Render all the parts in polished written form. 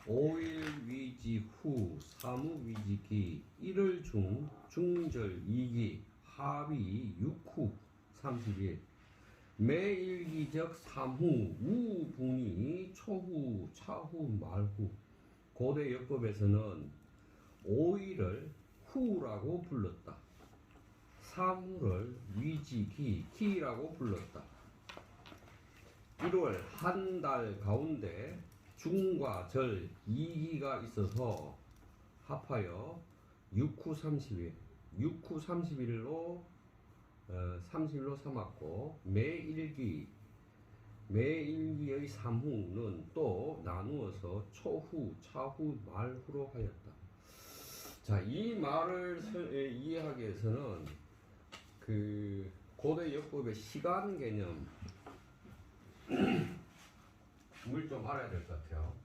5일 위지 후 사무 위지기 1월 중 중절 2기 합이 6후 30일 매일기적 3후 우분이 초후 차후 말후. 고대 역법에서는 5일을 후라고 불렀다. 3후를 위지기 기라고 불렀다. 1월 한 달 가운데 중과 절 2기가 있어서 합하여 6후 30일 6후 30일로 30일로 삼았고 매일기의 3후는 또 나누어서 초후, 차후, 말후로 하였다. 자, 이 말을 이해하기 위해서는 그 고대 역법의 시간 개념 을 좀 알아야 될 것 같아요.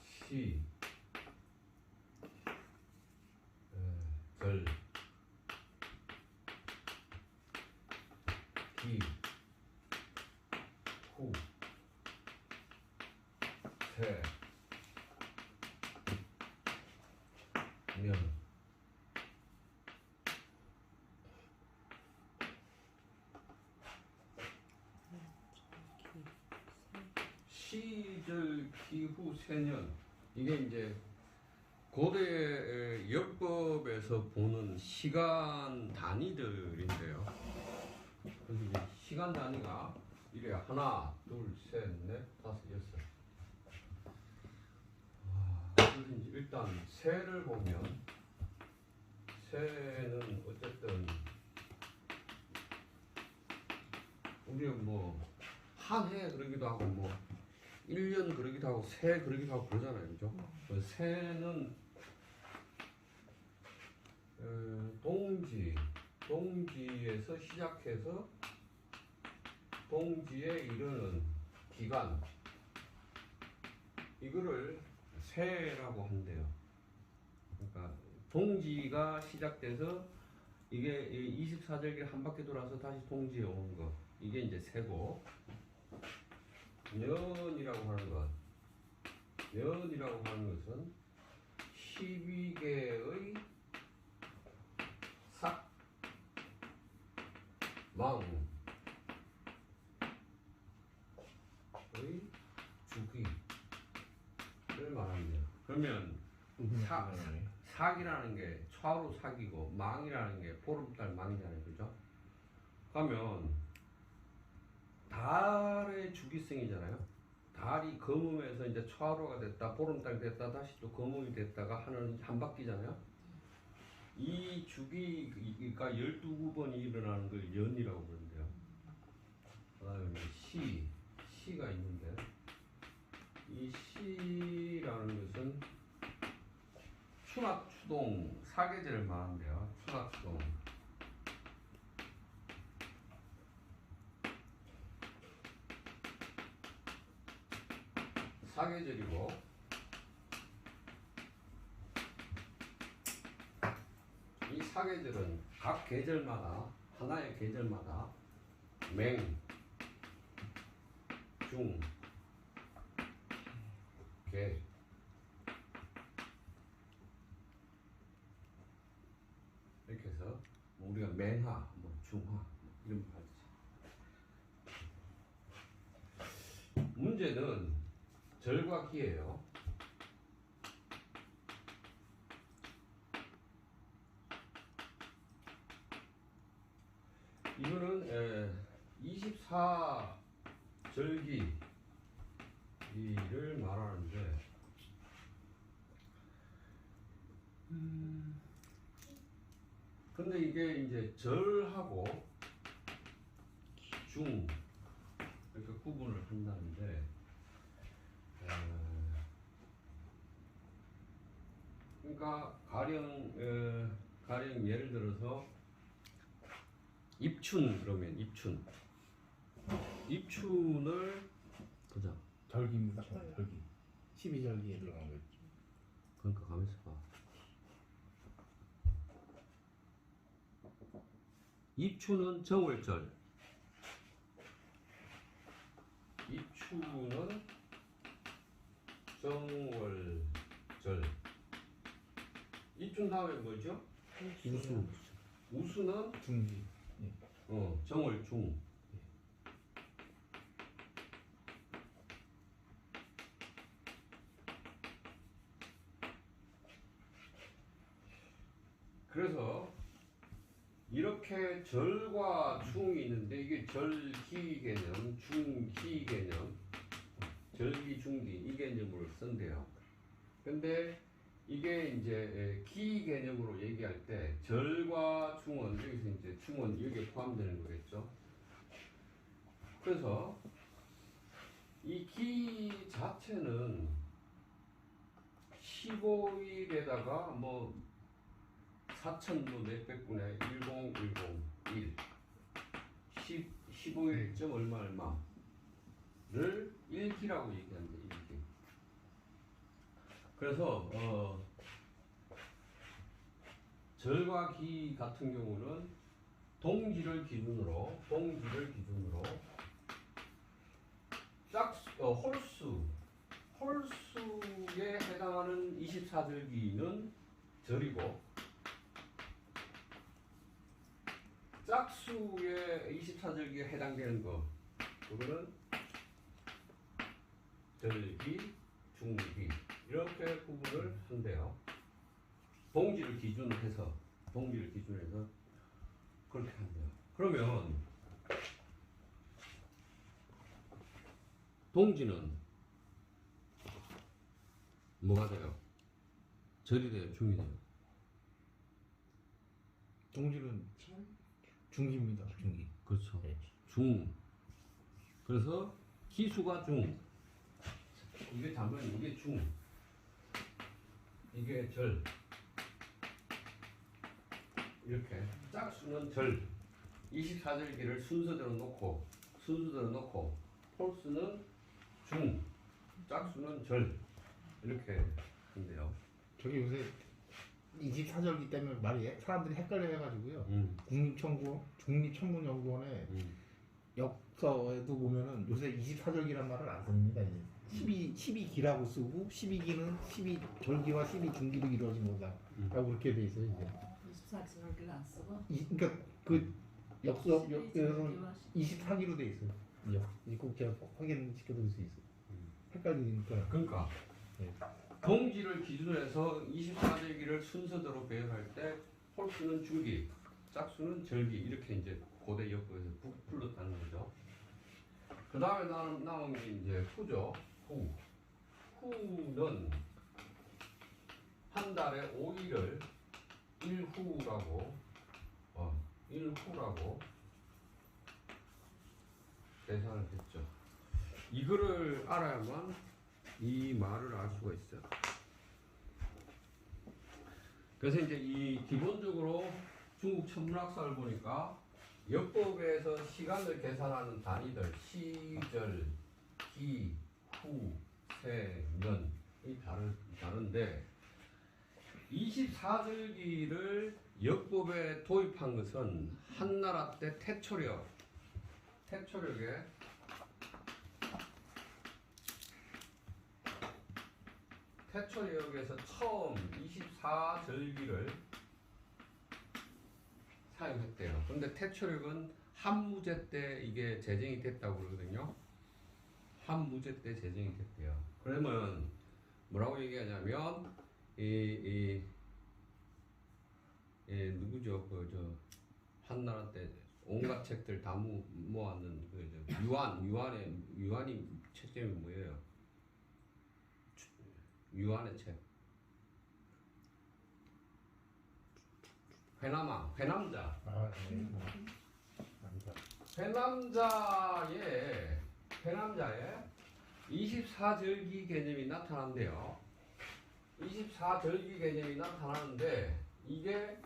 시, 절, 기, 후, 세, 년. 시절 기후 세년. 이게 이제 고대 역법에서 보는 시간 단위들인데요. 그래서 이제 시간 단위가 이래 하나, 둘, 셋, 넷, 다섯, 여섯. 그래서 이제 일단 세를 보면 세는 어쨌든 우리가 뭐 한 해 그러기도 하고 뭐 1년 그러기도 하고 새 그러기도 하고 그러잖아요, 그죠? 새는 동지에서 시작해서 동지에 이르는 기간, 이거를 새라고 한대요. 그러니까 동지가 시작돼서 이게 24절기 한 바퀴 돌아서 다시 동지에 오는 거, 이게 이제 새고, 년이라고 하는 것은 12개의 삭, 망의 주기를 말합니다. 그러면 삭이라는 게 차로 삭이고 망이라는 게 보름달 망이잖아요, 그죠? 그러면 달의 주기성이잖아요. 달이 거음에서 이제 초하루가 됐다, 보름달 됐다, 다시 또 거음이 됐다가 하는 한 바퀴잖아요. 이 주기가 12번이 일어나는 걸 연이라고 부른대요. 그 다음에 시가 있는데, 이 시라는 것은 추락, 추동, 사계절을 말한대요. 추락, 추동. 사계절이고, 이 사계절은 각 계절마다, 하나의 계절마다 맹, 중, 개, 이렇게 해서 우리가 맹하, 중하 이런 거 하지. 문제는 절과 기예요. 이거는 24절기를 말하는데, 근데 이게 이제 절하고 중 이렇게 구분을 한다는데, 그러니까 가령 예를 들어서 입춘 그러면 입춘을 보자. 절기입니다. 절기. 12절기에 들어간 거죠. 그러니까 가면서 봐. 입춘은 정월절. 입춘은 정월절. 이쯤 다음에 뭐죠? 우수 우수는 중기. 정월중. 그래서 이렇게 절과 중이 있는데 이게 절기 개념, 중기 개념, 절기, 중기 이 개념으로 쓴대요. 근데 이게 이제 기 개념으로 얘기할 때 절과 중은 여기서 이제 중은 여기에 포함되는 거겠죠. 그래서 이 기 자체는 15일에다가 뭐 4,000뭐 몇백 분의 10101 15일 얼마 얼마를 1기라고 얘기한대. 1기. 그래서 절과 기 같은 경우는 동지를 기준으로 홀수에 해당하는 24절기는 절이고 짝수의 24절기에 해당되는 거 그거는 절기, 중기 이렇게 구분을 한대요. 동지를 기준으로 해서 그렇게 한대요. 그러면 동지는 뭐가 돼요? 절이 돼요? 중이 돼요? 동지는 중기입니다. 중기. 그렇죠. 네. 중. 그래서 기수가 중. 이게 잠깐 이게 중. 이게 절. 이렇게 짝수는 절. 24절기를 순서대로 놓고 홀수는 중. 짝수는 절. 이렇게 한대요. 저기 요새 24절기 때문에 사람들이 헷갈려 해가지고요. 국립천문연구원에 역서에도 보면은 요새 24절기란 말을 안 씁니다. 이제 12기라고 쓰고 12기는 12절기와 12중기로 이루어진 거다. 라고 그렇게 돼 있어요. 이제. 24절기를 안 쓰고? 그러니까 그 역서에서는 24기로 돼 있어요. 꼭 제가 확인시켜드릴 수 있어요. 헷갈리니까. 그러니까 네. 동지를 기준으로 해서 24절기를 순서대로 배열할 때 홀수는 중기, 짝수는 절기 이렇게 이제 고대 역부에서 불렀다는 거죠. 그 다음에 남은 게 이제 후죠. 후는 한 달에 5일을 일후라고 계산을 했죠. 이거를 알아야만 이 말을 알 수가 있어요. 그래서 이제 이 기본적으로 중국 천문학사를 보니까 역법에서 시간을 계산하는 단위들 시절, 기, 후, 세, 년이 다른데 24절기를 역법에 도입한 것은 한나라 때 태초력에 태초력에서 처음 24절기를 사용했대요. 근데 태초력은 한무제 때 이게 제정이 됐다고 그러거든요. 한무제 때 제정이 됐대요. 그러면 뭐라고 얘기하냐면 누구죠? 한나라 때 온갖 책들 다 모았는 유한이 책점이 뭐예요? 유한의 책. 회남자. 회남자에 24절기 개념이 나타난대요. 24절기 개념이 나타나는데 이게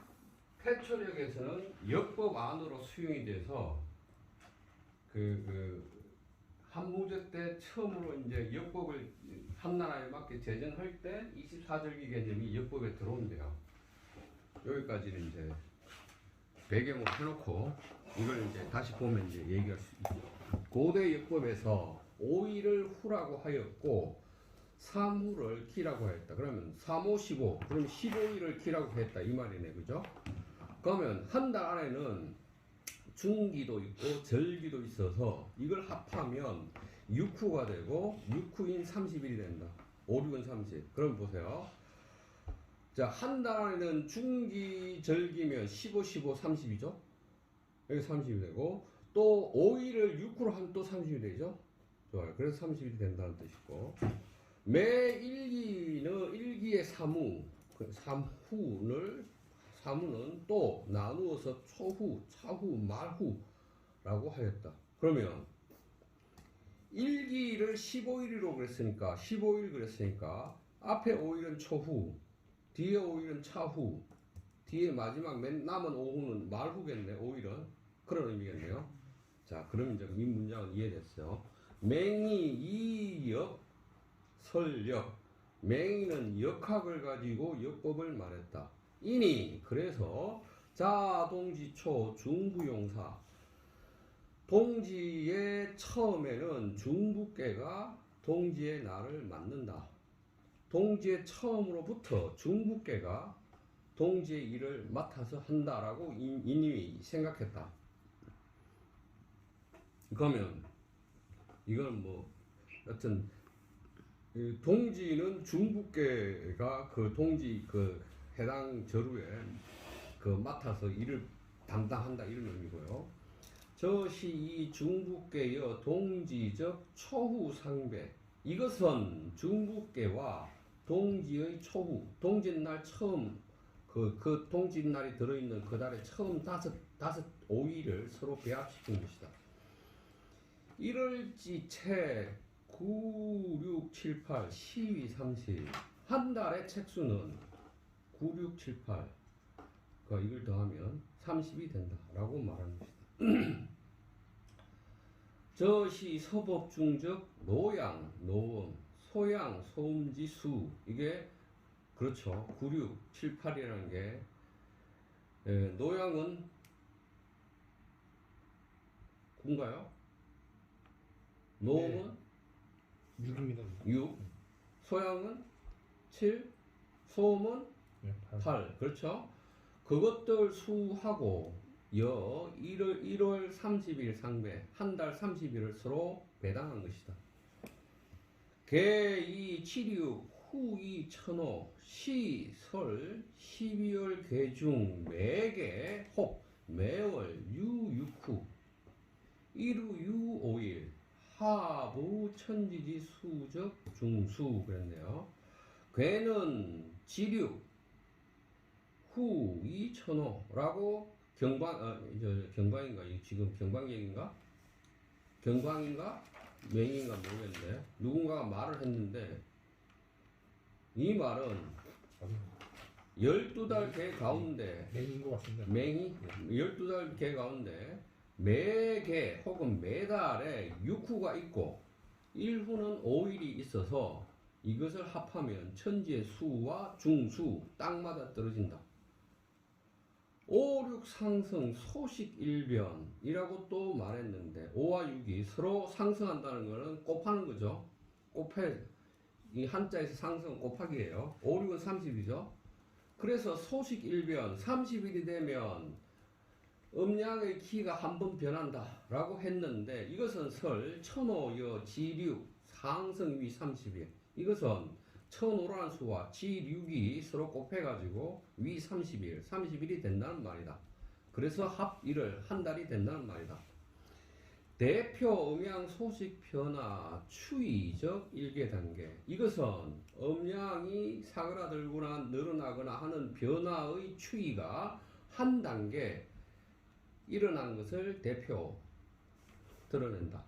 태초력에서는 역법 안으로 수용이 돼서 한무제 때 처음으로 이제 역법을 한나라에 맞게 제정할 때 24절기 개념이 역법에 들어온대요. 여기까지는 이제 배경을 해놓고 이걸 이제 다시 보면 이제 얘기할 수 있죠. 고대 역법에서 5일을 후라고 하였고 3후를 키라고 했다. 그러면 3, 5, 15. 그럼 15일을 키라고 했다. 이 말이네. 그죠? 그러면 한 달 안에는 중기도 있고 절기도 있어서 이걸 합하면 6후가 되고 6후인 30일이 된다. 5, 6은 30. 그럼 보세요. 자, 한 달 안에는 중기, 절기면 15, 15, 30이죠? 여기 30이 되고 또 5일을 6후로 하면 또 30이 되죠? 좋아요. 그래서 30일이 된다는 뜻이고 매 일기는 일기의 3후, 3후는 또 나누어서 초후, 차후, 말후라고 하였다. 그러면 일기를 15일이라고 그랬으니까 15일 그랬으니까 앞에 5일은 초후, 뒤에 5일은 차후, 뒤에 마지막 맨 남은 5후는 말후겠네. 5일은 그런 의미겠네요. 자, 그럼 이제 이 문장은 이해됐어요. 맹이 이역 설역. 맹이는 역학을 가지고 역법을 말했다. 이니 그래서 자동지초 중부용사 동지의 처음에는 중부계가 동지의 날을 맞는다. 동지의 처음으로부터 중부계가 동지의 일을 맡아서 한다라고 이님이 생각했다. 그러면 이건 뭐 여튼 동지는 중부계가 그 동지 그 해당 저루에 그 맡아서 일을 담당한다 이런 의미고요. 저시 이 중부계여 동지적 초후 상배. 이것은 중부계와 동지의 초후, 동짓날 처음 그 동짓날이 들어있는 그 달에 처음 다섯 5일을 서로 배합시킨 것이다. 1월지 채 9, 6, 7, 8, 12, 30. 한 달의 책수는 9, 6, 7, 8. 이걸 더하면 30이 된다라고 말하는 것이다. 저시 서법중적 노양, 노음, 소양, 소음지, 수. 이게 그렇죠. 9, 6, 7, 8이라는 게 노양은 9인가요? 노음은 6입니다. 6, 소양은 7, 소음은 네, 8. 그렇죠? 그것들 수하고 1월 30일 상배, 한 달 30일을 서로 배당한 것이다. 개2 7육 후2 천호 시 설 12월 개중 매개 혹 매월 유육후 1후 유 5일 하부 천지지 수적 중수 그랬네요. 괴는 지륙 후 2천호라고 경광인가? 지금 경광얘기인가? 경광인가? 맹인가 모르겠는데 누군가가 말을 했는데 이 말은 12달 개 가운데 맹인 것 같습니다. 맹이 12달 개 가운데 매개 혹은 매달에 6후가 있고 1후는 5일이 있어서 이것을 합하면 천지의 수와 중수 땅마다 떨어진다. 5, 6 상승 소식 일변이라고 또 말했는데 5와 6이 서로 상승한다는 것은 곱하는 거죠. 이 한자에서 상승은 곱하기예요. 5, 6은 30이죠. 그래서 소식 일변 30일이 되면 음양의 키가 한 번 변한다 라고 했는데 이것은 설 천호여 지륙 상승위 30일 이것은 천호라는 수와 지6이 서로 곱해가지고 위 30일, 30일이 된다는 말이다. 그래서 합일을 한 달이 된다는 말이다. 대표 음양 소식 변화 추이적 일개 단계. 이것은 음양이 사그라들거나 늘어나거나 하는 변화의 추이가 한 단계 일어난 것을 대표 드러낸다.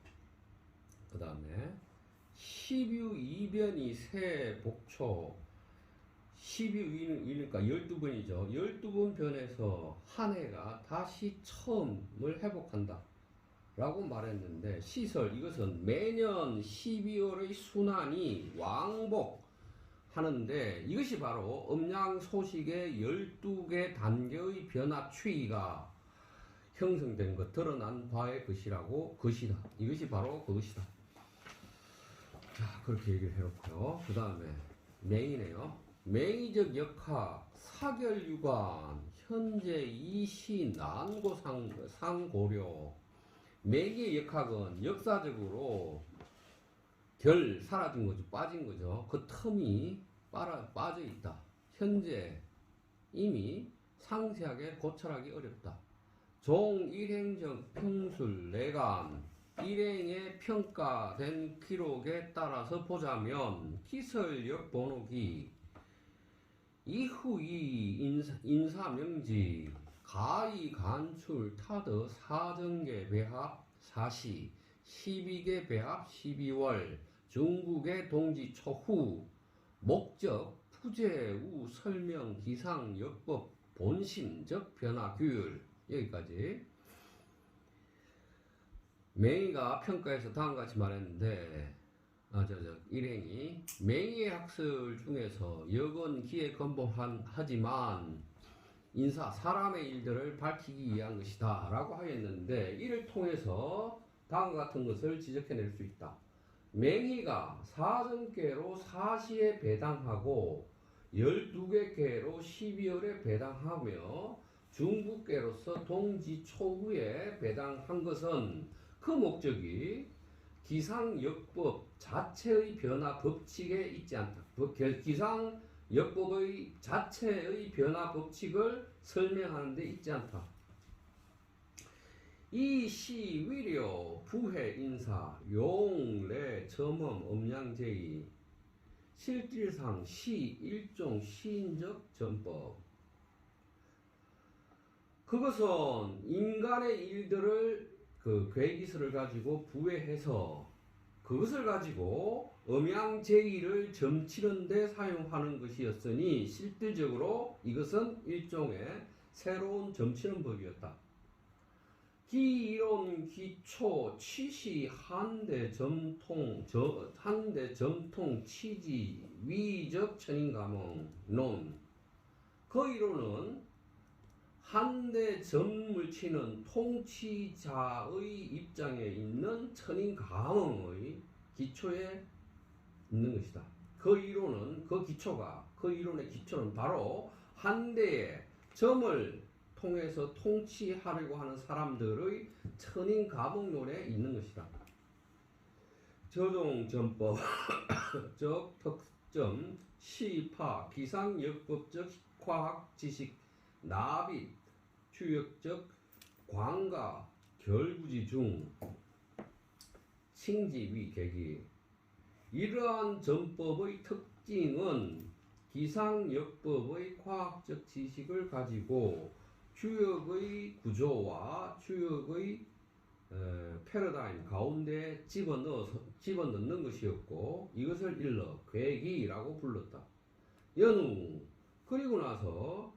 그 다음에 10유 2변이 새 복초 10유 2니까 12번이죠. 12번 변해서 한 해가 다시 처음을 회복한다 라고 말했는데 시설 이것은 매년 12월의 순환이 왕복하는데 이것이 바로 음양 소식의 12개 단계의 변화 추이가 형성된 것 드러난 바의 것이라고 것이다. 이것이 바로 그것이다. 자, 자, 그렇게 얘기를 해놓고요. 그 다음에 맹이네요. 맹이적 역학, 사결유관, 현재 이시 난고상 상고려. 맹이의 역학은 역사적으로 결 사라진 거죠. 빠진 거죠. 그 틈이 빠져 있다. 현재 이미 상세하게 고찰하기 어렵다. 종 일행적 평술 내간 일행의 평가된 기록에 따라서 보자면 기설역 번호기 이후이 인사명지 가이 간출 타드 사정계 배합 사시 12개 배합 12월 중국의 동지 초후 목적 푸제우 설명 기상 역법 본심적 변화 규율 여기까지. 맹이가 평가에서 다음과 같이 말했는데 일행이 맹이의 학설 중에서 여건 기에 근본하지만 인사 사람의 일들을 밝히기 위한 것이다 라고 하였는데 이를 통해서 다음과 같은 것을 지적해낼 수 있다. 맹이가 사정계로 사시에 배당하고 12개 로 12월에 배당하며 중국계로서 동지 초후에 배당한 것은 그 목적이 기상역법 자체의 변화 법칙에 있지 않다. 기상역법의 자체의 변화 법칙을 설명하는 데 있지 않다. 이 시 위려 부해 인사 용례 점엄 음양제의 실질상 시 일종 시인적 전법. 그것은 인간의 일들을 괴기설을 가지고 부해해서 그것을 가지고 음양제의를 점치는 데 사용하는 것이었으니 실질적으로 이것은 일종의 새로운 점치는 법이었다. 기이론 기초 취시 한대 점통 취지 위적 천인가몽 논. 그 이론은 한대 점을 치는 통치자의 입장에 있는 천인가몽의 기초에 있는 것이다. 그 이론은 그 이론의 기초는 바로 한대의 점을 통해서 통치하려고 하는 사람들의 천인가몽론에 있는 것이다. 저종전법 적 특점 시파 기상역법적 과학지식 납입 추역적 광가 결구지 중 칭지위 계기. 이러한 전법의 특징은 기상역법의 과학적 지식을 가지고 추역의 구조와 추역의 패러다임 가운데 집어넣는 것이었고 이것을 일러 괴기라고 불렀다. 연후 그리고 나서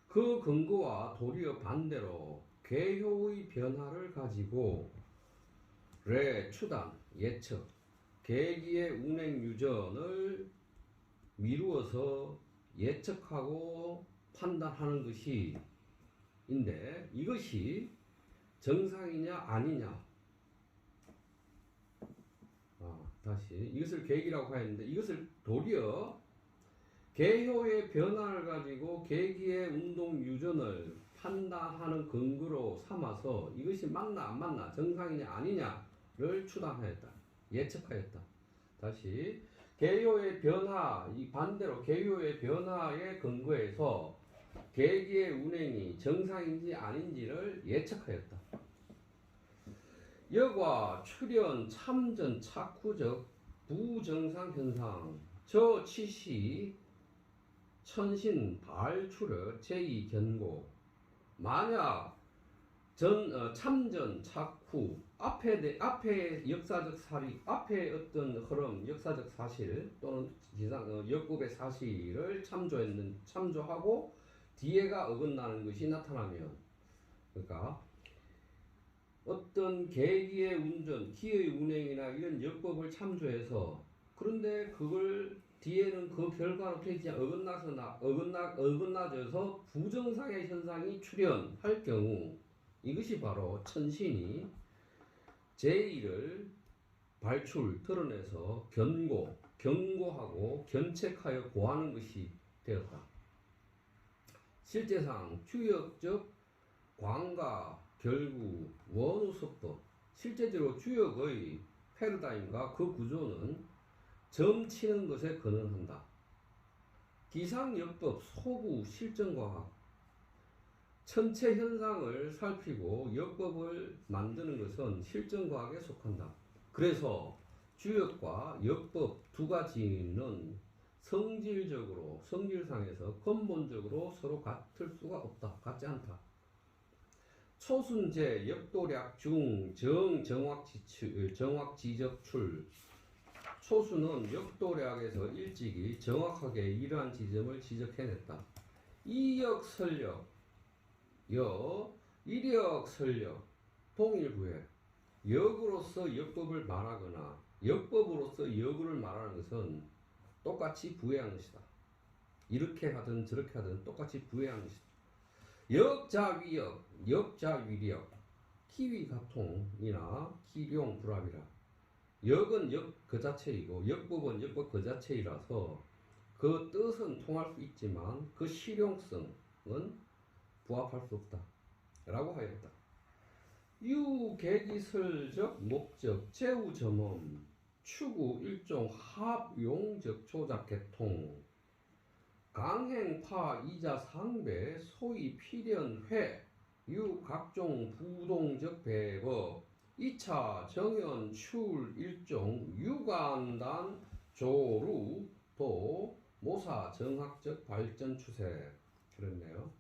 그 근거와 도리어 반대로 괴효의 변화를 가지고 추단 예측 계기의 운행 유전을 미루어서 예측하고 판단하는 것이 인데 이것이 정상이냐 아니냐. 다시 이것을 계기라고 하였는데 이것을 도리어 계효의 변화를 가지고 계기의 운동 유전을 판단하는 근거로 삼아서 이것이 맞나 안 맞나 정상이냐 아니냐를 추단하였다. 예측하였다. 다시 계효의 변화 이 반대로 계효의 변화의 근거에서 계기의 운행이 정상인지 아닌지를 예측하였다. 여과 출현 참전 착후적 부정상 현상 저 치시 천신 발출의 제2 견고 만약 참전 착후 앞에 역사적 사리 앞에 어떤 흐름 역사적 사실 또는 역법의 사실을 참조하고 뒤에가 어긋나는 것이 나타나면 그러니까 어떤 계기의 운전 기의 운행이나 이런 역법을 참조해서 그런데 그걸 뒤에는 그 결과로 되지 어긋나져서 부정상의 현상이 출현할 경우 이것이 바로 천신이 제1을 발출, 드러내서 경고하고 견책하여 고하는 것이 되었다. 실제상 주역적 광과 결구, 원우석도 실제적으로 주역의 패러다임과 그 구조는 점치는 것에 근원한다. 기상역법, 소구, 실전과학, 천체 현상을 살피고 역법을 만드는 것은 실전과학에 속한다. 그래서 주역과 역법 두 가지는 성질상에서 근본적으로 서로 같을 수가 없다. 같지 않다. 초순제, 역도략 중, 정확 지적출. 초수는 역도략에서 일찍이 정확하게 이러한 지점을 지적해냈다. 이역 설력, 이력 설력, 동일부회. 역으로서 역법을 말하거나 역법으로서 역을 말하는 것은 똑같이 부회하는 것이다. 이렇게 하든 저렇게 하든 똑같이 부회하는 것이다. 역자위역, 역자위력, 키위가통이나 키룡 불합이라. 역은 역 그 자체이고 역법은 역법 그 자체이라서 그 뜻은 통할 수 있지만 그 실용성은 부합할 수 없다 라고 하였다. 유계기설적 목적 제우점험 추구 일종 합용적 조작계통 강행파 이자 상배 소위 필연회 유 각종 부동적 배법 2차 정연 출 일종 유관단 조루 도 모사 정학적 발전 추세 그랬네요.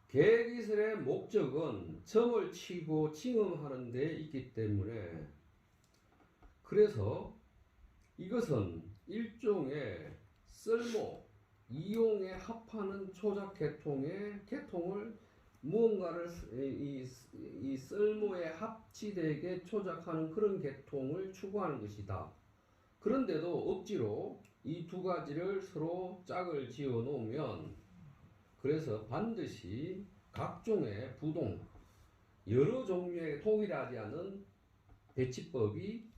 계기설의 목적은 점을 치고 징험하는 데 있기 때문에 그래서 이것은 일종의 쓸모 이용에 합하는 조작 계통을 무언가를 이 쓸모에 합치되게 조작하는 그런 계통을 추구하는 것이다. 그런데도 억지로 이 두 가지를 서로 짝을 지어 놓으면 그래서 반드시 각종의 부동 여러 종류의 동일하지 않은 배치법이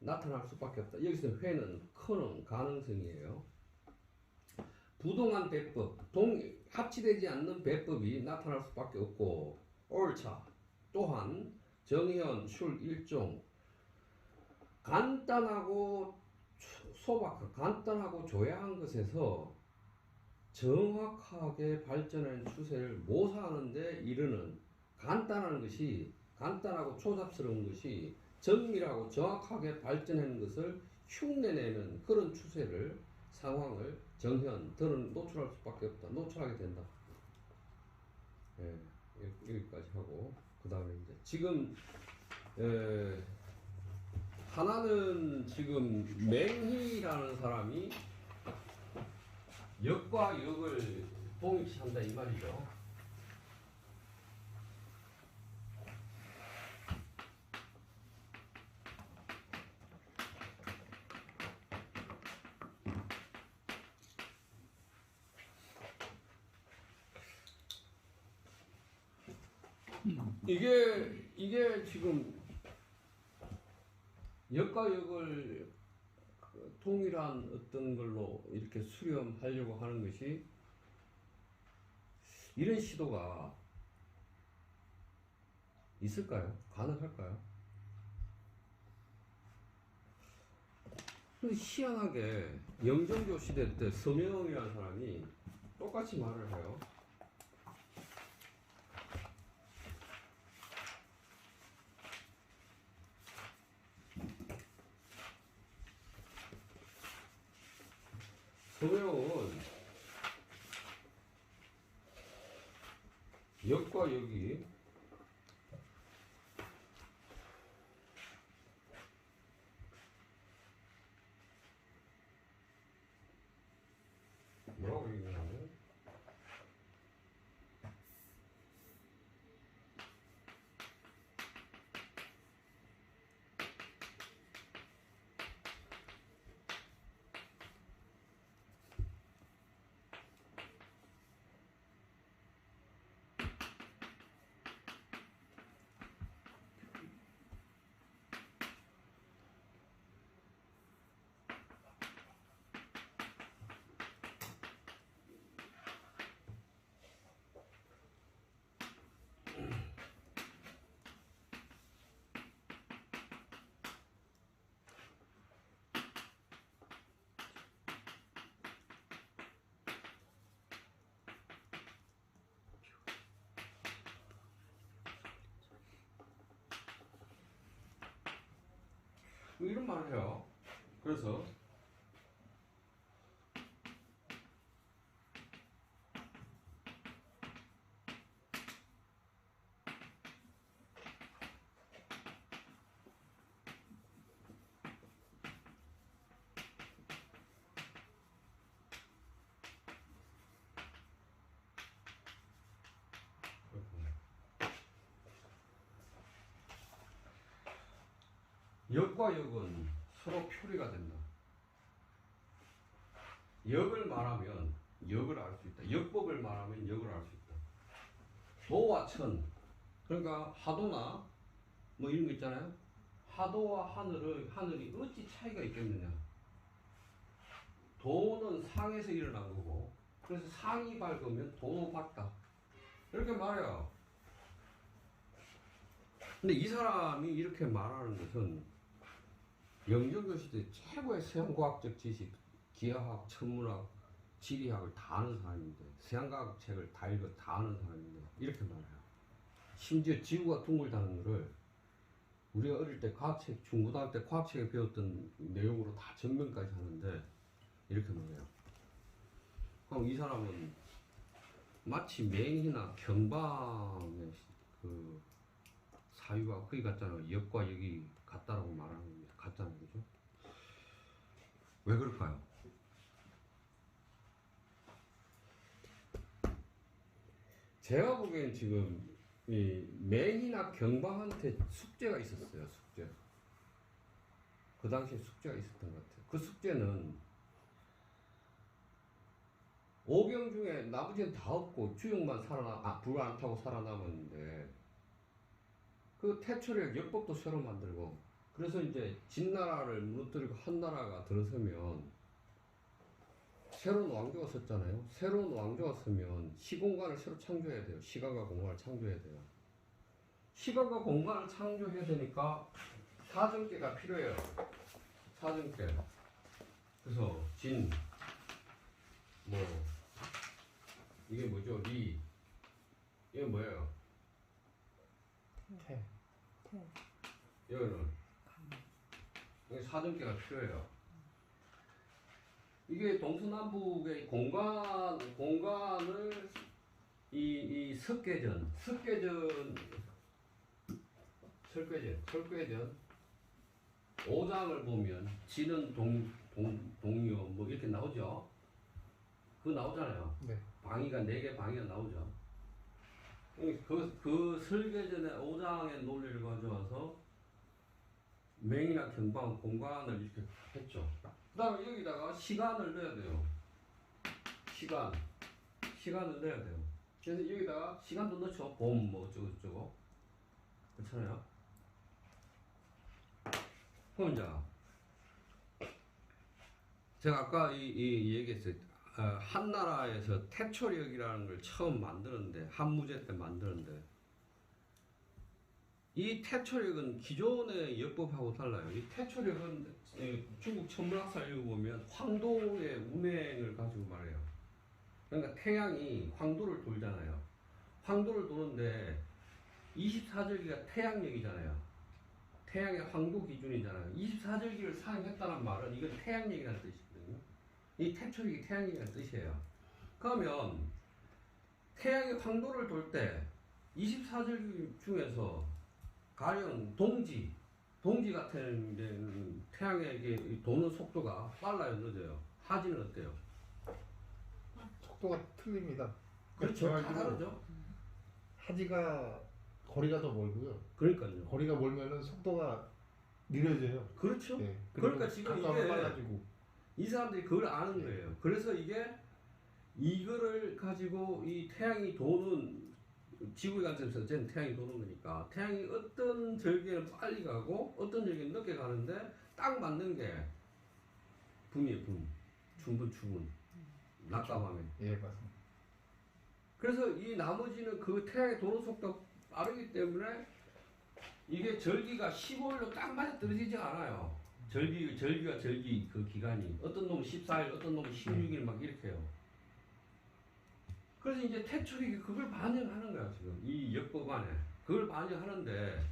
나타날 수밖에 없다. 여기서 회는 가능성이에요. 부동한 배법, 합치되지 않는 배법이 나타날 수밖에 없고 옳차 또한 정현 출 일종 간단하고 간단하고 조야한 것에서 정확하게 발전하는 추세를 모사하는 데 이르는 간단하고 초잡스러운 것이 정밀하고 정확하게 발전하는 것을 흉내내는 그런 추세를 상황을 노출할 수밖에 없다. 노출하게 된다. 예, 여기까지 하고 그 다음에 이제 지금 하나는 지금 맹희라는 사람이 역과 역을 동일시한다 이 말이죠. 이게 지금 역과 역을 동일한 어떤 걸로 이렇게 수렴하려고 하는 것이 이런 시도가 있을까요? 가능할까요? 근데 희한하게 영정조 시대 때 서명이라는 사람이 똑같이 말을 해요. 서명은 역과 역이 뭐라고 얘기하냐면 이런 말을 해요. 그래서 역과 역은 서로 표리가 된다. 역을 말하면 역을 알 수 있다. 역법을 말하면 역을 알 수 있다. 도와 천, 그러니까 하도나 뭐 이런 거 있잖아요. 하도와 하늘이 어찌 차이가 있겠느냐. 도는 상에서 일어난 거고, 그래서 상이 밝으면 도도 밝다. 이렇게 말해요. 근데 이 사람이 이렇게 말하는 것은 영정교 시대 최고의 서양과학적 지식, 기하학, 천문학, 지리학을 다 아는 사람인데, 서양과학 책을 다 아는 사람인데 이렇게 말해요. 심지어 지구가 둥글다는 것을 우리가 어릴 때 과학책, 중고등학교 때 과학책에 배웠던 내용으로 다 증명까지 하는데 이렇게 말해요. 그럼 이 사람은 마치 맹희나 경방의 그 사유가 거기 같잖아요. 역과 역이 같다라고 말하는 겁니다. 같다는 거죠. 왜 그럴까요? 제가 보기엔 지금 이 맹희나 경방한테 숙제가 있었어요. 숙제. 그 당시에 숙제가 있었던 것 같아요. 그 숙제는 오경 중에 나머지는 다 없고 주역만 불 안 타고 살아남았는데 그 태초력 역법도 새로 만들고, 그래서 이제 진나라를 무너뜨리고 한나라가 들어서면 새로운 왕조가 섰잖아요. 새로운 왕조가 서면 시공간을 새로 창조해야 돼요. 시간과 공간을 창조해야 돼요. 시간과 공간을 창조해야 되니까 사정계가 필요해요. 사정계. 그래서 진, 뭐 이게 뭐죠? 리, 이게 뭐예요? 태. 이거는 이게 사정계가 필요해요. 이게 동서남북의 공간을 이 석계전 설괴전 5장을 보면 지는 동요 뭐 이렇게 나오죠. 그거 나오잖아요. 네. 방위가 4개 방위가 나오죠. 그 설계전의 5장의 논리를 가져와서 맹이나 경방 공간을 이렇게 했죠. 그 다음에 여기다가 시간을 넣어야 돼요. 시간을 넣어야 돼요. 그래서 여기다가 시간도 넣죠. 봄, 뭐 어쩌고. 그렇잖아요. 그럼 이제, 제가 아까 이 얘기했어요. 한나라에서 태초력이라는 걸 처음 만드는데, 한무제 때 만드는데, 이 태초력은 기존의 역법하고 달라요. 이 태초력은 중국 천문학사 읽어보면 황도의 운행을 가지고 말해요. 그러니까 태양이 황도를 돌잖아요. 황도를 도는데 24절기가 태양력이잖아요. 태양의 황도 기준이잖아요. 24절기를 사용했다는 말은 이건 태양력이라는 뜻이거든요. 이 태초력이 태양력이라는 뜻이에요. 그러면 태양이 황도를 돌 때 24절기 중에서 가령 동지 같은 데는 태양에게 도는 속도가 빨라요, 늦어요? 하지는 어때요? 속도가 틀립니다. 그렇죠. 다 그래가지고 다르죠. 하지가 거리가 더 멀고요. 그러니까요. 거리가 멀면은 속도가 느려져요. 그렇죠. 네. 그러니까 지금 가까우면 이게 빨라지고. 이 사람들이 그걸 아는 거예요. 그래서 이거를 가지고 이 태양이 도는 지구의 관점에서 어쨌든 태양이 도는 거니까 태양이 어떤 절기에는 빨리 가고 어떤 절기에는 늦게 가는데 딱 맞는 게 분이에요. 분. 춘분, 추분. 낮과 밤에. 예, 맞습니다. 그래서 이 나머지는 그 태양의 도는 속도가 빠르기 때문에 이게 절기가 15일로 딱 맞아 떨어지지 않아요. 절기가 절기 그 기간이 어떤 놈은 14일, 어떤 놈은 16일 막 이렇게 해요. 그래서 이제 태초력이 그걸 반영하는 거야 지금 이 역법 안에 그걸 반영하는데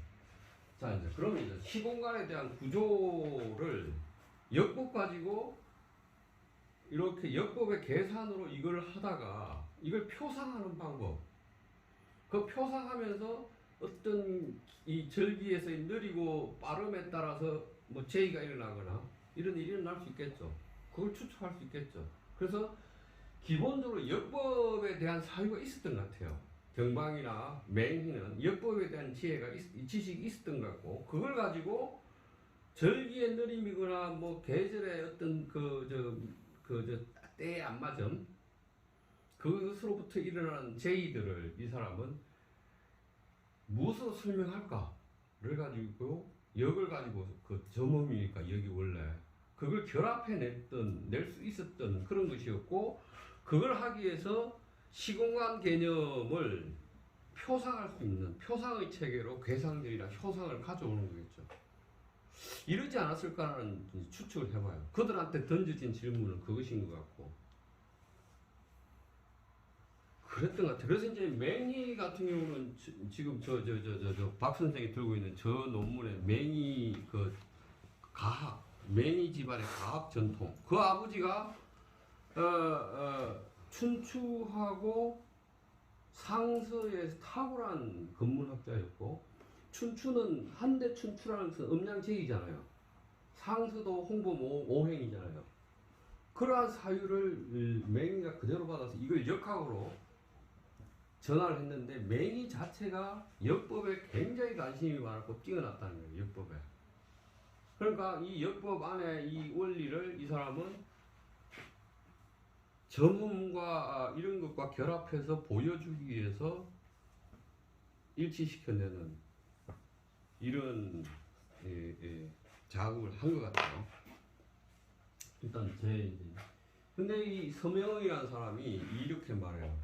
자, 이제 그러면 이제 시공간에 대한 구조를 역법 가지고 이렇게 역법의 계산으로 이걸 하다가 이걸 표상하는 방법. 그 표상하면서 어떤 이 절기에서의 느리고 빠름에 따라서 뭐 제의가 일어나거나 이런 일이 일어날 수 있겠죠. 그걸 추측할 수 있겠죠. 그래서 기본적으로 역법에 대한 사유가 있었던 것 같아요. 경방이나 맹희는 역법에 대한 지식이 있었던 것 같고, 그걸 가지고 절기의 느림이거나 뭐 계절의 어떤 때의 안맞음, 그것으로부터 일어나는 제의들을 이 사람은 무엇으로 설명할까를 가지고, 역을 가지고 그 점음이니까 역이 원래 그걸 낼 수 있었던 그런 것이었고, 그걸 하기 위해서 시공간 개념을 표상할 수 있는 표상의 체계로 괴상들이나 효상을 가져오는 거겠죠. 이러지 않았을까라는 추측을 해봐요. 그들한테 던져진 질문은 그것인 것 같고, 그랬던 것 같아요. 그래서 이제 맹희 같은 경우는 지금 박 선생이 들고 있는 저 논문에 맹희 맹희 집안의 가학 전통, 그 아버지가 춘추하고 상서에서 탁월한 건문학자였고, 춘추는 한대 춘추라는 것은 음양제이잖아요. 상서도 홍보 오행이잖아요. 그러한 사유를 맹희가 그대로 받아서 이걸 역학으로 전화를 했는데, 맹희 자체가 역법에 굉장히 관심이 많았고 뛰어났다는 거예요. 역법에. 그러니까 이 역법 안에 이 원리를 이 사람은 점음과 이런 것과 결합해서 보여주기 위해서 일치시켜내는 이런 작업을 한 것 같아요. 일단 근데 이 서명이라는 사람이 이렇게 말해요.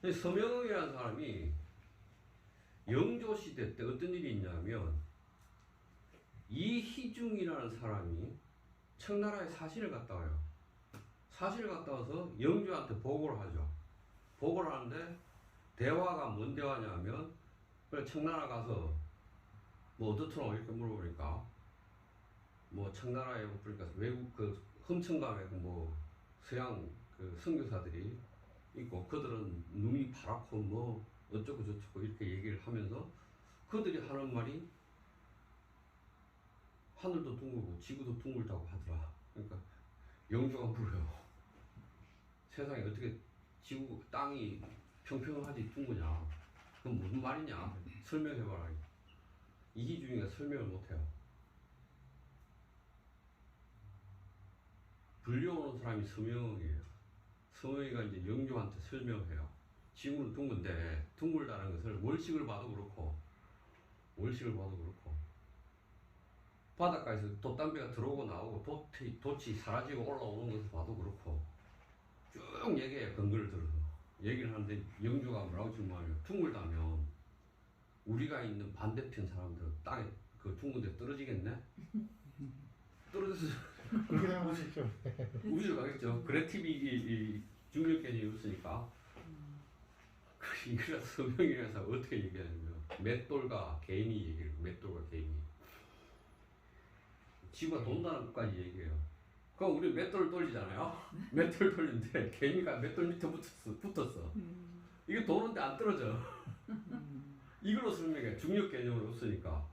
서명이라는 사람이 영조 시대 때 어떤 일이 있냐면, 이희중이라는 사람이 청나라에 사신을 갔다 와요. 사신을 갔다 와서 영조한테 보고를 하죠. 보고를 하는데 대화가 뭔 대화냐면, 청나라 가서 뭐 어떻더라 이렇게 물어보니까, 뭐 청나라에 그러니까 외국 그 흠청감에 뭐 서양 그 선교사들이 있고, 그들은 눈이 파랗고 뭐 어쩌고 저쩌고 이렇게 얘기를 하면서 그들이 하는 말이 하늘도 둥글고 지구도 둥글다고 하더라. 그러니까 영조가 물어요. 세상에 어떻게 지구 땅이 평평하지 둥그냐? 그건 무슨 말이냐? 설명해봐라. 이희중이가 설명을 못해요. 불려오는 사람이 서명이에요. 서명이가 이제 영조한테 설명해요. 지구는 둥근데 둥글다는 것을 월식을 봐도 그렇고 바닷가에서 돛담배가 들어오고 나오고 돛이 사라지고 올라오는 것을 봐도 그렇고 쭉 얘기해요. 근거를 들어서 얘기를 하는데, 영조가 뭐라고 질문하면, 둥글다면 우리가 있는 반대편 사람들은 땅에 그 둥근 데 떨어지겠네? 떨어져서 그렇게 생각할 수 있죠. 우주로 가겠죠. 그래티비 중력 개념이 없으니까. 그래서 서명이라서 어떻게 얘기하냐면, 맷돌과 개인이 얘기해요. 맷돌과 개인이 지구가 돈다는 것까지 얘기해요. 그럼 우리 맷돌을 돌리잖아요. 맷돌 돌리는데 개미가 맷돌 밑에 붙었어. 이게 도는데 안 떨어져. 이걸로 설명해. 중력 개념은 없으니까.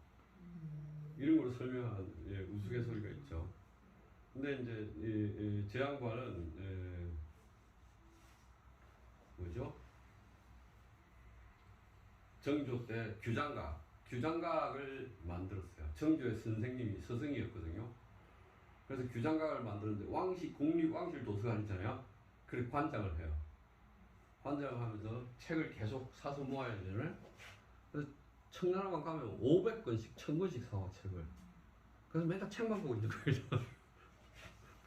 이런 걸로 설명하는 우스갯소리가 있죠. 근데 이제 제 양반은 뭐죠? 정조 때 규장각을 만들었어요. 정조의 선생님이 스승이었거든요. 그래서 규장각을 만드는데 국립왕실 도서관 있잖아요. 그래 관장을 해요. 관장을 하면서 책을 계속 사서 모아야 되잖아요. 그래서 청나라만 가면 500권씩 1000권씩 사와 책을. 그래서 맨날 책만 보고 있는 거예요.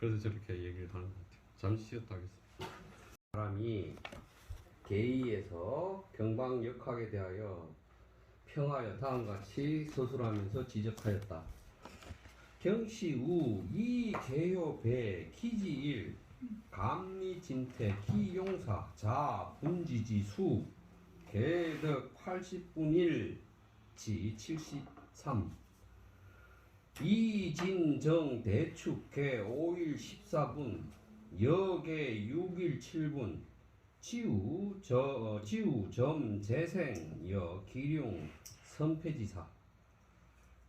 그래서 저렇게 얘기를 하는 것 같아요. 잠시 쉬었다 하겠습니다. 사람이 계의에서 경방역학에 대하여 평하여 다음과 같이 서술하면서 지적하였다. 경시우 이개효배 기지일 감리진태 기용사 자 분지지수 개덕 80분일지 73 이진정 대축 개 5일 14분 여개 6일 7분 지우 점 재생 여 기룡 선폐지사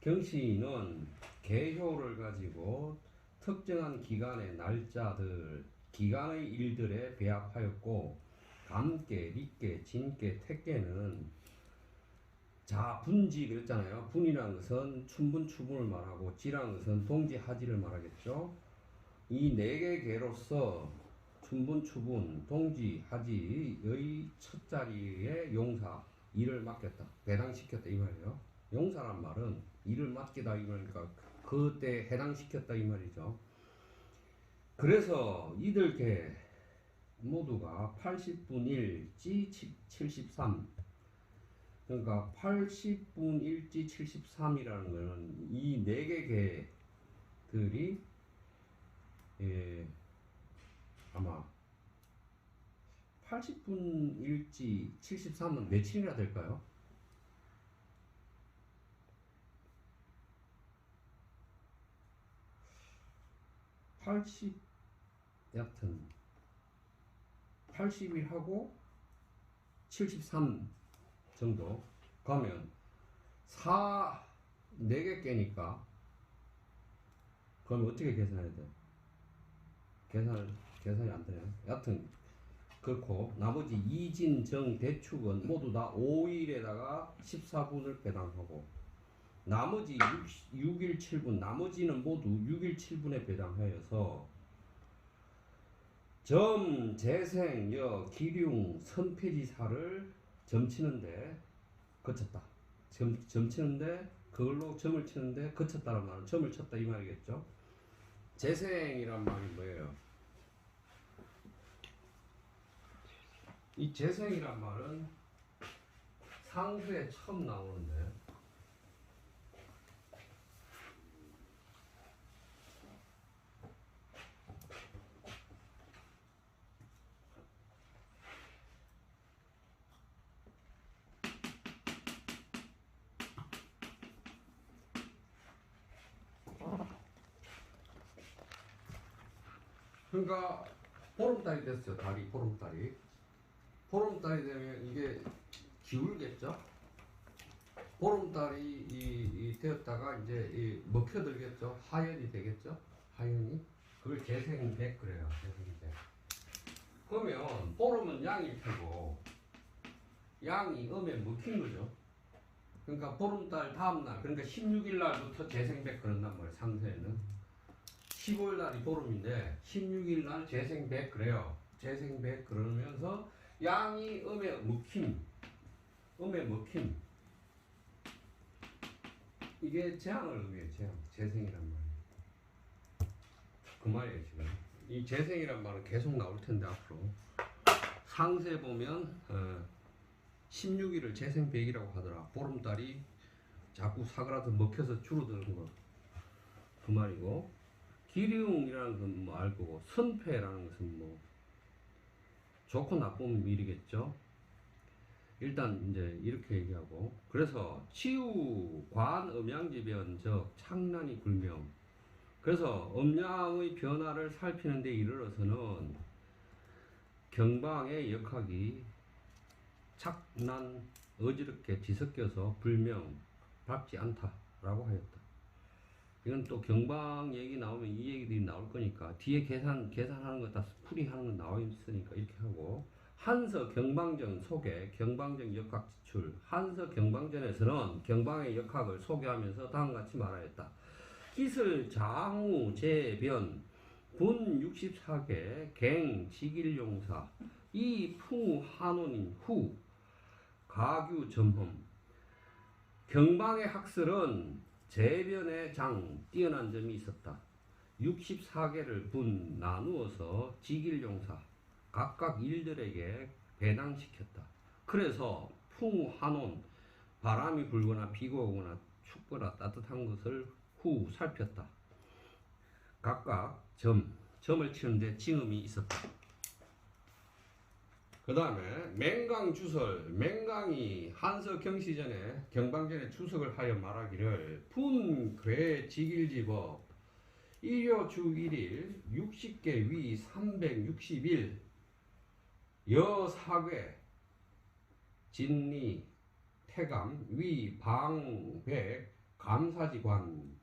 경씨는 개효를 가지고 특정한 기간의 날짜들 기간의 일들에 배합하였고 감계, 리계, 진계, 택계는 자 분지 그랬잖아요. 분이라는 것은 춘분, 추분을 말하고 지라는 것은 동지, 하지를 말하겠죠. 이 네 개 개로서 춘분, 추분, 동지, 하지의 첫 자리에 용사 일을 맡겼다. 배당시켰다 이 말이에요. 용사란 말은 일을 맡기다 이 말이니까 그때 해당시켰다 이 말이죠. 그래서 이들 개 모두가 80분 1지 73 그러니까 80분 1지 73이라는 거는 이 네 개 개들이 아마 80분 1지 73은 며칠이나 될까요? 여튼 80일 하고 73 정도 가면 4개 깨니까 그럼 어떻게 계산해야 돼? 계산이 안 되네요. 여튼 그렇고 나머지 이진, 정, 대축은 모두 다 5일에다가 14분을 배당하고 나머지 6일 7분 나머지는 모두 6일 7분에 배당하여서 점, 재생, 여, 기륭, 선폐지사를 점치는데 거쳤다. 점치는데 그걸로 점을 치는데 거쳤다는 말은 점을 쳤다 이 말이겠죠. 재생이란 말이 뭐예요? 이 재생이란 말은 상수에 처음 나오는데 그러니까 보름달이 됐어요. 달이 보름달이. 보름달이 되면 이게 기울겠죠. 보름달이 되었다가 이제 먹혀들겠죠. 하연이 되겠죠. 하연이. 그걸 재생백 그래요. 재생백. 그러면 보름은 양일 테고 양이 음에 먹힌 거죠. 그러니까 보름달 다음날 그러니까 16일 날부터 재생백 그런단 말이에요. 상세에는. 15일 날이 보름인데 16일 날 재생백 그래요. 재생백 그러면서 양이 음에 먹힘 이게 재앙을 의미해요. 재생이란 말이에요. 그 말이에요. 지금 이 재생이란 말은 계속 나올 텐데 앞으로 상세 보면 16일을 재생백이라고 하더라. 보름달이 자꾸 사그라서 먹혀서 줄어드는 거 그 말이고 기륭이라는 건 뭐 알 거고 선패라는 것은 뭐 좋고 나쁜 일이겠죠. 일단 이제 이렇게 얘기하고 그래서 치유 관 음양지변 즉 창란이 불명 그래서 음양의 변화를 살피는 데 이르러서는 경방의 역학이 착난 어지럽게 뒤섞여서 불명 밟지 않다라고 하였다. 이건 또 경방 얘기 나오면 이 얘기들이 나올 거니까 뒤에 계산하는 거 다 풀이하는 거 나와 있으니까 이렇게 하고 한서 경방전 소개 경방전 역학 지출 한서 경방전에서는 경방의 역학을 소개하면서 다음과 같이 말하였다. 기슬 장우 재변 분 64개 갱 직일용사 이풍 한원인 후 가규 점험 경방의 학설은 재변의 장 뛰어난 점이 있었다. 64개를 분 나누어서 직일용사 각각 일들에게 배당시켰다. 그래서 풍한온 바람이 불거나 비가 오거나 춥거나 따뜻한 것을 후 살폈다. 각각 점을 치는데 징음이 있었다. 그 다음에 맹강주설, 맹강이 한서 경시전에 경방전에 주석을 하여 말하기를 분괴직일지법 일요주 1일 60개 위 361 여사괴 진리 태감 위 방백 감사지관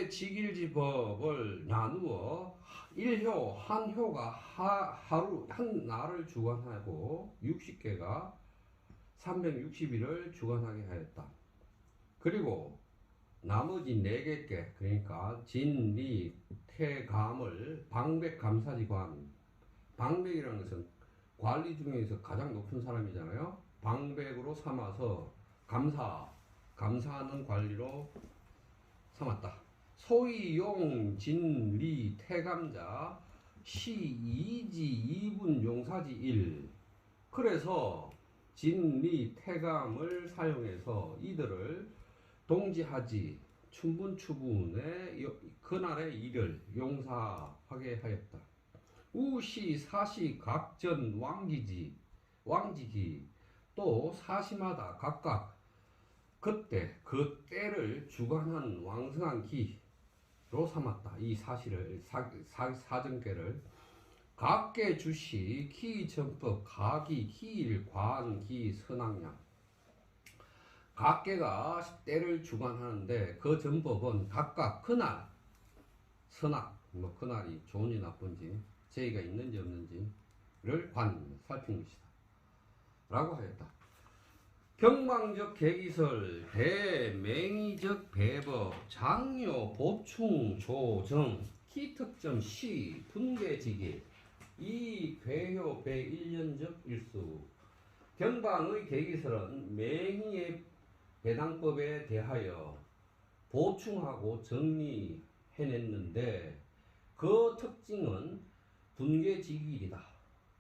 괴직일지법을 나누어 1효 한 효가 하루 한 날을 주관하고 60개가 360일을 주관하게 하였다. 그리고 나머지 4개 그러니까 진리 태감을 방백 감사지관 방백이라는 것은 관리 중에서 가장 높은 사람이잖아요. 방백으로 삼아서 감사하는 관리로 삼았다. 소위 용 진리 태감자 시이지 이분 용사지 1 그래서 진리 태감을 사용해서 이들을 동지하지 춘분추분의 그날의 일을 용사하게 하였다. 우시 사시 각전 왕지기 또 사시마다 각각 그때 그 때를 주관한 왕성한 기로 삼았다. 이 사실을 사정계를 각계 주시 기전법 가기 기일 관기 선악량 각계가 때를 주관하는데 그 전법은 각각 그날 선악 뭐 그날이 좋은지 나쁜지 제의가 있는지 없는지를 살핀 것이다 라고 하였다. 경방적 계기설 대맹의적 배법 장요 보충 조정 키특점 시 분계지기 이 괴효 배일련적 일수 경방의 계기설은 맹의의 배당법에 대하여 보충하고 정리해냈는데 그 특징은 분계지기일이다.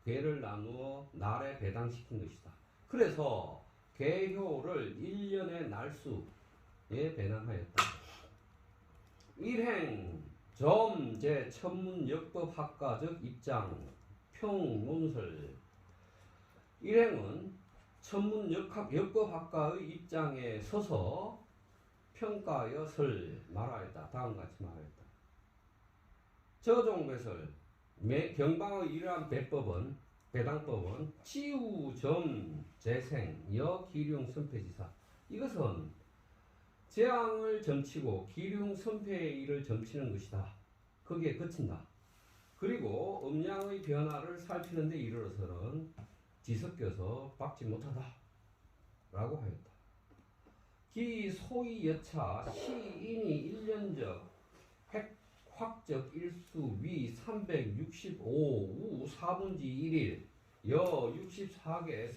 괴를 나누어 날에 배당시킨 것이다. 그래서 괴효를 1년의 날수에 배당하였다. 일행 점제 천문 역법학과적 입장 평논설 일행은 천문 역법학과의 입장에 서서 평가여설 말하였다. 다음과 같이 말하였다. 저종배설 경방의 이러한 배당법은 치우점 재생 여기륭 선패지사 이것은 재앙을 점치고 기륭 선패의 일을 점치는 것이다. 거기에 그친다. 그리고 음양의 변화를 살피는 데 이르러서는 뒤섞여서 박지 못하다 라고 하였다. 기 소위 여차 시인이 1년적 핵확적 일수 위 365 우 4분지 1일 여 64개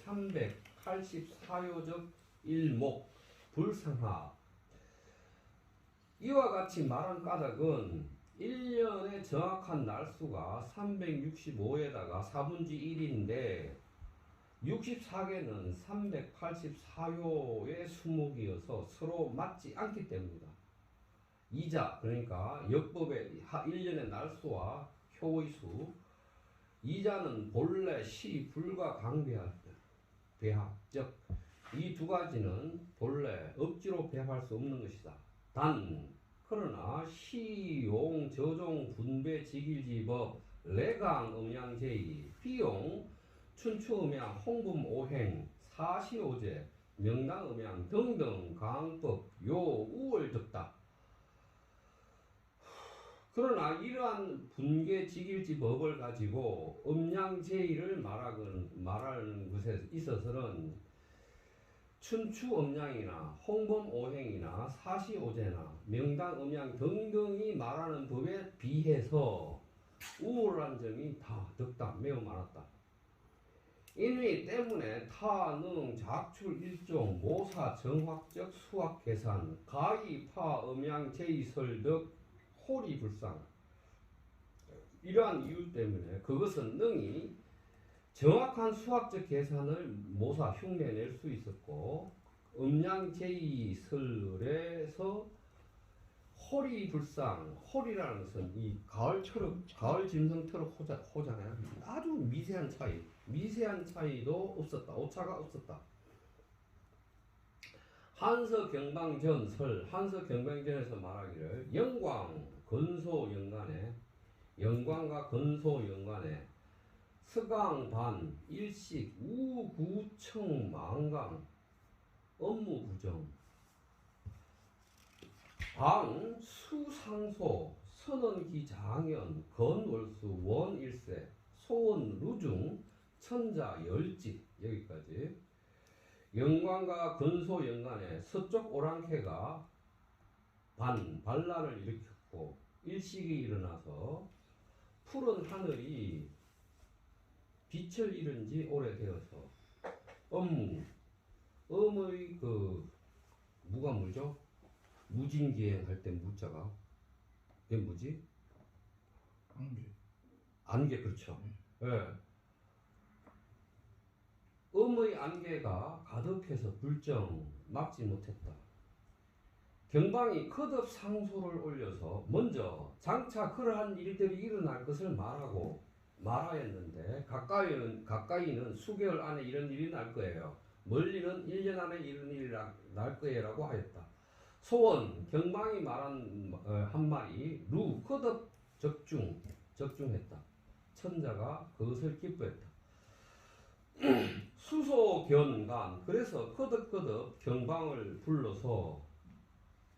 384요적 일목 불상하 이와 같이 말한 까닭은 1년의 정확한 날수가 365에다가 4분지 1인데 64개는 384요의 수목이어서 서로 맞지 않기 때문이다. 이자 그러니까 역법의 1년의 날수와 효의 수 이자는 본래 시 불과 강배합 즉 이 두 가지는 본래 억지로 배합할 수 없는 것이다. 그러나 시용 저종 분배 직일지법 레강 음양제의 비용 춘추음양 홍금 오행 사시오제 명랑음양 등등 강법 요 우월 득다. 그러나 이러한 분계직일지법을 가지고 음양제의를 말하는 것에 있어서는 춘추음양이나 홍범오행이나 사시오제나 명당음양 등등이 말하는 법에 비해서 우월한 점이 다 득다 매우 많았다. 인위 때문에 타능 작출 일종 모사 정확적 수학 계산 가이파 음양제의설 득 호리불상 이러한 이유 때문에 그것은 능히 정확한 수학적 계산을 모사 흉내낼 수 있었고 음양제의설에서 호리불상, 호리라는 것은 이 가을처럼 가을 짐승처럼 호잖아요. 아주 미세한 차이, 미세한 차이도 없었다. 오차가 없었다. 한서경방전설, 한서경방전에서 말하기를 영광 건소연간에, 영광과 건소연간에 서강반 일식 우구청 망강 업무부정 방 수상소 선원기장연 건월수 원일세 소원루중 천자 열지. 여기까지. 영광과 건소 연간에 서쪽 오랑캐가 반란을 일으켰고 일식이 일어나서 푸른 하늘이 빛을 잃은 지 오래되어서 음의 무가 뭐죠? 무진기행 할 때 무자가 그게 뭐지? 안개. 그렇죠. 예. 음의 안개가 가득해서 불정 막지 못했다. 경방이 거듭 상소를 올려서 먼저 장차 그러한 일들이 일어날 것을 말하였는데 가까이는 수개월 안에 이런 일이 날 거예요. 멀리는 1년 안에 이런 일이 날 거예요라고 하였다. 소원 경방이 말한 한 말이 루 거듭 적중했다. 천자가 그것을 기뻐했다. 수소견간 그래서 거듭 경방을 불러서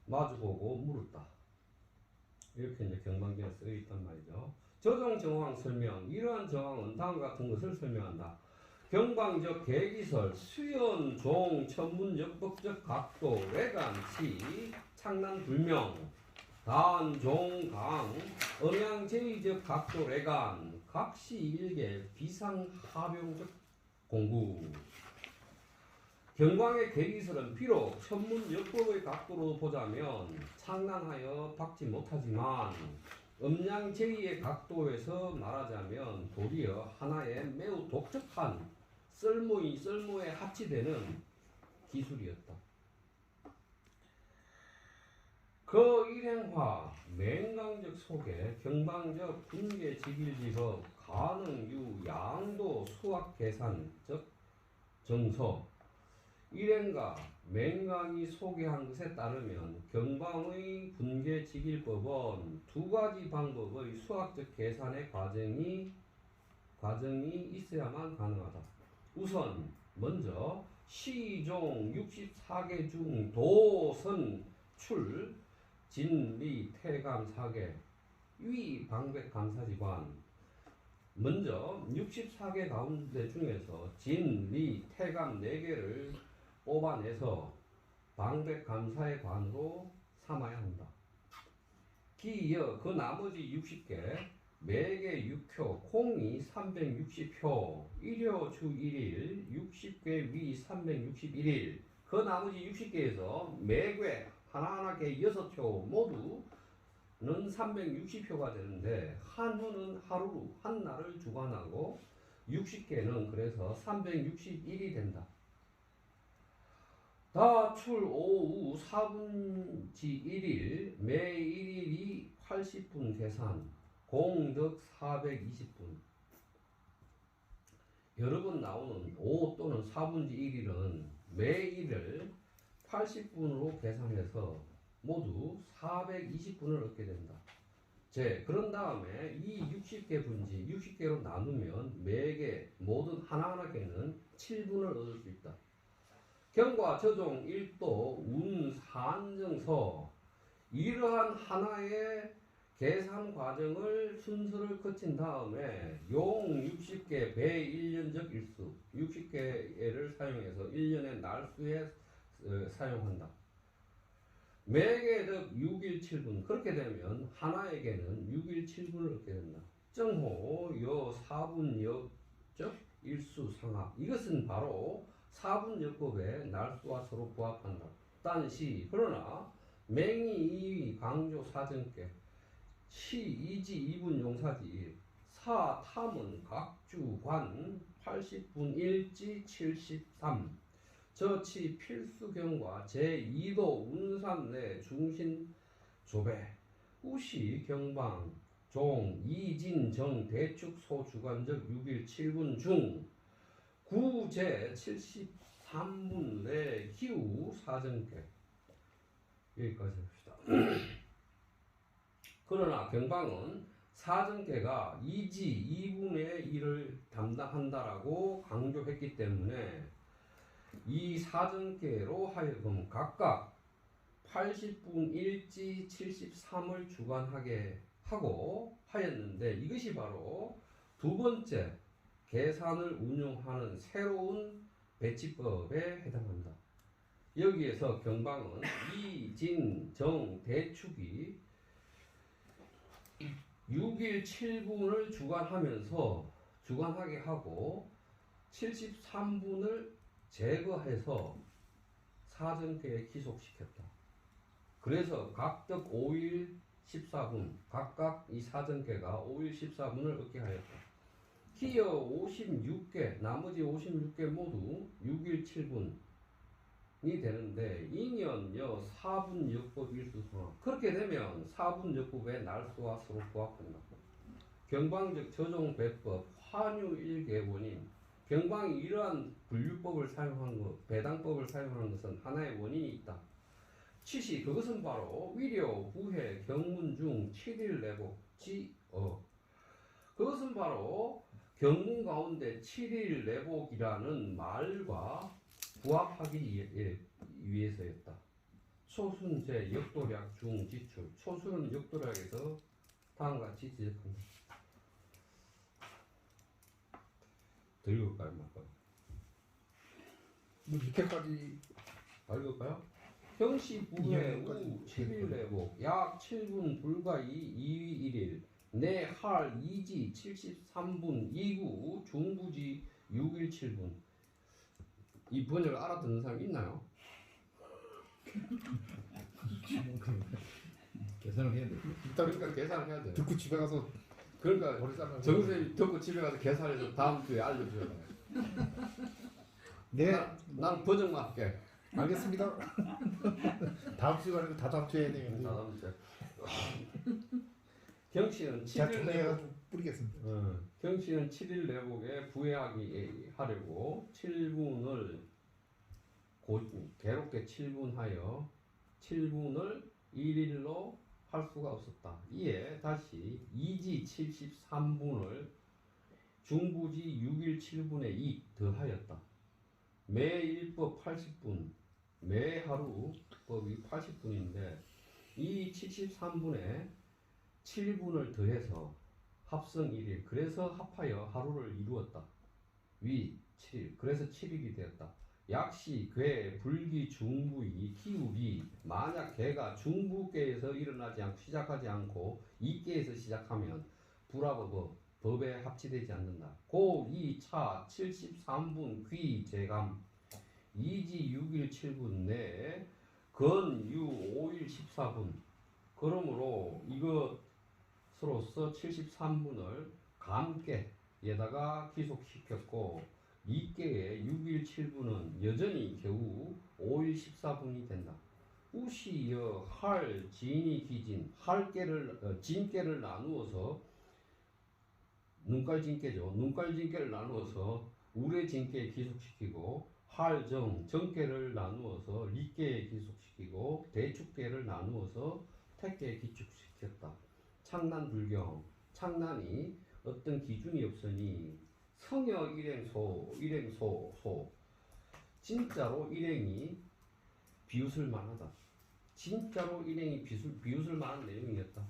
마주보고 물었다. 이렇게 이제 경방기에 쓰여 있단 말이죠. 저종 정황 설명, 이러한 정황은 다음과 같은 것을 설명한다. 경방적 계기설, 수연, 종, 천문적, 법적, 각도, 외관치, 창난, 불명, 단, 종, 강, 음양, 제의적, 각도, 외관, 각시, 일개, 비상, 하병적 공구. 경방의 계기설은 비록 천문역법의 각도로 보자면 창난하여 박지 못하지만 음양제의의 각도에서 말하자면 도리어 하나의 매우 독특한 썰모에 합치되는 기술이었다. 그 일행화 맹강적 속에 경방적 분계직일지법 가능유 양도 수학 계산적 정서 일행과 맹강이 소개한 것에 따르면 경방의 분계직일법은 두 가지 방법의 수학적 계산의 과정이 있어야만 가능하다. 우선 먼저 시종 64개 중 도선 출 진리 태감 4개 위 방백 감사지관 먼저 64개 가운데 중에서 진리 태감 4개를 뽑아내서 방백 감사의 관으로 삼아야 한다. 기이어 그 나머지 60개 매개 6표 콩이 360표 1효 주 1일 60개 위 361일 그 나머지 60개에서 매개 하나하나 개 6표 모두는 360표가 되는데 한효는 하루 한 날을 주관하고 60개는 그래서 361이 된다. 다출 오후 4분지 1일 매 1일이 80분 계산 공덕 420분 여러 번 나오는 5 또는 4분지 1일은 매일을 80분으로 계산해서 모두 420분을 얻게 된다. 그런 다음에 이 60개 분지 60개로 나누면 매개 모든 하나하나 개는 7분을 얻을 수 있다. 경과 저종 1도 운산정서 이러한 하나의 계산 과정을 순서를 거친 다음에 용 60개 배 1년적 일수 60개를 사용해서 1년의 날수에 사용한다. 매개득 6일 7분 그렇게 되면 하나에게는 6일 7분을 얻게 된다. 정호 여 4분역적 일수 상합 이것은 바로 4분역법의 날수와 서로 부합한다. 딴시 그러나 맹이 2위 강조 사정계 시 2지 2분 용사지 사 탐은 각주관 80분 일지 73 저치 필수경과 제2도 운산 내 중신 조배, 우시, 경방, 종, 이진, 정, 대축, 소, 주관적 6일 7분 중 구제 73분 내 기후 사정계. 여기까지 합시다. 그러나 경방은 사정계가 이지 2분의 1을 담당한다라고 강조했기 때문에 이 사정계로 하여금 각각 80분 1지 73을 주관하게 하고 하였는데, 이것이 바로 두 번째 계산을 운용하는 새로운 배치법에 해당한다. 여기에서 경방은 이, 진, 정, 대축이 6일 7분을 주관하게 하고 73분을 제거해서 사정계에 기속시켰다. 그래서 각각 5일 14분, 각각 이 사정계가 5일 14분을 얻게 하였다. 기어 56개, 나머지 56개 모두 6일 7분이 되는데, 인연여 4분 역법 일수성하. 그렇게 되면 4분 역법의 날수와 서로 부합한다. 경방적 저종 배법 환유 일개 원인. 경방이 이러한 분류법을 사용한 것, 배당법을 사용하는 것은 하나의 원인이 있다. 치시, 그것은 바로 위려, 부해, 경문 중 7일 내복, 지어. 그것은 바로 경문 가운데 7일 내복이라는 말과 부합하기 위해서였다. 초순제 역도략 중 지출. 초순은 역도략에서 다음과 같이 지적한다. 더 읽을까요? 말까요? 뭐 이렇게까지 읽을까요? 형시 부회 우 이해까지 7일 내복 약 7분 불가이 2위 1일 내할 2지 73분 2구 중부지 6일 7분. 이 번역을 알아듣는 사람 있나요? 계산을 해야 돼. 일단 그러니까 계산을 해야 돼요. 듣고 집에 가서 그러니까 머리 싸면 정선생님 듣고 집에 가서 계산해서 다음 주에 알려줘야 돼. 네, 나는 번역만 할게. 알겠습니다. 다음 주가 아니고 다다음 주에 해야 되겠네. 다음 주에. 경씨는 제가 7일 내복. 정리해가지고 뿌리겠습니다. 경씨는 7일 내복에 부회하기 하려고 7분을 괴롭게 7분 하여 7분을 1일로 할 수가 없었다. 이에 다시 2지 73분을 중부지 6일 7분에 2 더하였다. 매일법 80분, 매하루 법이 80분인데 이 73분에 7분을 더해서 합성 1일, 그래서 합하여 하루를 이루었다. 위 7일, 그래서 7일이 되었다. 약시 괴 불기 중부이 기울이, 만약 괴가 중부계에서 일어나지 않고 시작하지 않고 이계에서 시작하면 불합법 법에 합치되지 않는다. 고 2차 73분 귀 제감 2지 6일 7분 내에 건유 5일 14분. 그러므로 이것으로서 73분을 감계에다가 기속시켰고 이계의 6일 7분은 여전히 겨우 5일 14분이 된다. 우시여 할 진이 기진 할계를 진계를 나누어서 눈깔진계죠. 눈깔진계를 나누어서 우레진계에 기속시키고 할정 정계를 나누어서 리계에 기속시키고 대축계를 나누어서 택계에 기축시켰다. 창난불경 창난이 어떤 기준이 없으니 성여 일행소 일행소 진짜로 일행이 비웃을 만하다. 진짜로 일행이 비웃을 만한 내용이었다.